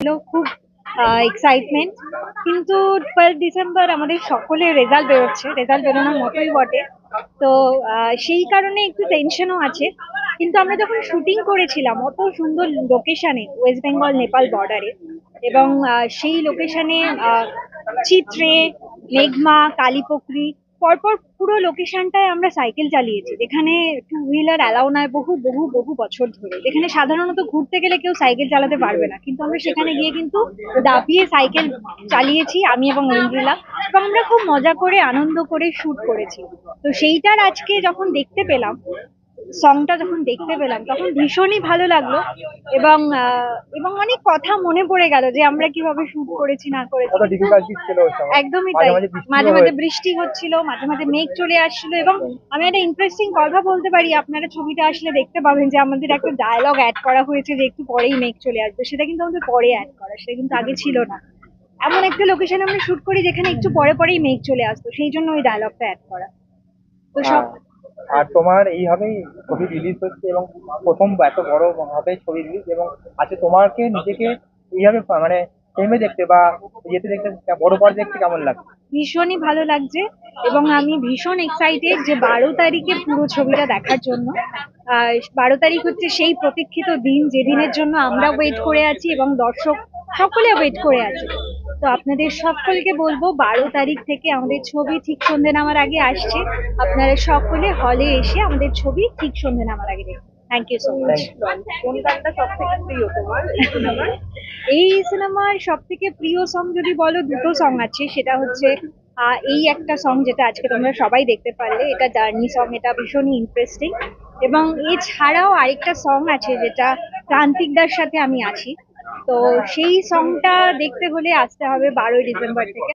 খুব এক্সাইটমেন্ট, কিন্তু 12 ডিসেম্বর আমাদের সকলের রেজাল্ট বেরোচ্ছে, রেজাল্ট বেরোনোর মতোই বটে। তো সেই কারণে একটু টেনশনও আছে। কিন্তু আমরা যখন শুটিং করেছিলাম অত সুন্দর লোকেশনে, ওয়েস্ট বেঙ্গল নেপাল বর্ডারে, এবং সেই লোকেশনে চিত্রে, মেঘমা, কালীপকরি, পরপর পুরো লোকেশনটায় আমরা সাইকেল চালিয়েছি, যেখানে টু হুইলার অ্যালাউ নয় বহু বহু বহু বছর ধরে, যেখানে সাধারণত ঘুরতে গেলে কেউ সাইকেল চালাতে পারবে না, কিন্তু আমরা সেখানে গিয়ে কিন্তু দাপিয়ে সাইকেল চালিয়েছি আমি এবং ঐন্দ্রিলা, এবং আমরা খুব মজা করে আনন্দ করে শুট করেছি। তো সেইটার আজকে যখন দেখতে পেলাম, সংটা যখন দেখতে পেলাম, তখন ভীষণই ভালো লাগলো। এবং এবং অনেক কথা মনে পড়ে গেল যে আমরা কিভাবে শুট করেছি না করেছি। একদমই তাই। মাঝে মাঝে বৃষ্টি হচ্ছিল, মাঝে মাঝে মেঘ চলে আসছিল, এবং আমি একটা ইন্টারেস্টিং কথা বলতে পারি, আপনারা ছবিটা আসলে দেখতে পাবেন যে আমাদের একটা ডায়লগ অ্যাড করা হয়েছে যে একটু পরেই মেঘ চলে আসবে। সেটা কিন্তু আমাদের পরে অ্যাড করা, সেটা কিন্তু আগে ছিল না। এমন একটা লোকেশনে আমরা শুট করি যেখানে একটু পরে পরেই মেঘ চলে আসতো, সেই জন্য ওই ডায়লগটা অ্যাড করা। তো সব আর তোমার এইভাবেই ছবি রিলিজ হচ্ছে এবং প্রথম এত বড় ভাবে ছবি রিলিজ, এবং আজকে তোমাকে নিজেকে এইভাবে মানে ফিল্মে দেখতে বা ইয়েতে দেখতে, বড় পর্দায় দেখতে কেমন লাগে? ভীষণই ভালো লাগছে, এবং আমি ভীষণ এক্সাইটেড যে 12 তারিখে পুরো ছবিটা দেখার জন্য। 12 তারিখ হচ্ছে সেই প্রতীক্ষিত দিন, যে দিনের জন্য আমরা ওয়েট করে আছি এবং দর্শক সকলে ওয়েট করে আছে। তো আপনাদের সকলকে বলবো, 12 তারিখ থেকে আমাদের ছবি ঠিক সন্ধে নামার আগে আসছে। আপনারা সকলে হলে এসে আমাদের ছবি ঠিক সন্ধে নামার আগে দেখুন। Thank you so much. কোন গানটা সব থেকে প্রিয় তোমার এই সিনেমার? এই সিনেমার সব থেকে প্রিয় সং যদি বলো, দুটো সং আছে। সেটা হচ্ছে এই একটা সং যেটা আজকে তোমরা সবাই দেখতে পারলে, এটা জার্নি সং, এটা ভীষণই ইন্টারেস্টিং। এবং এছাড়াও আরেকটা সং আছে যেটা প্রান্তিকদার সাথে আমি আছি। তো সেই সংটা দেখতে হলে আসতে হবে 12ই ডিসেম্বর থেকে।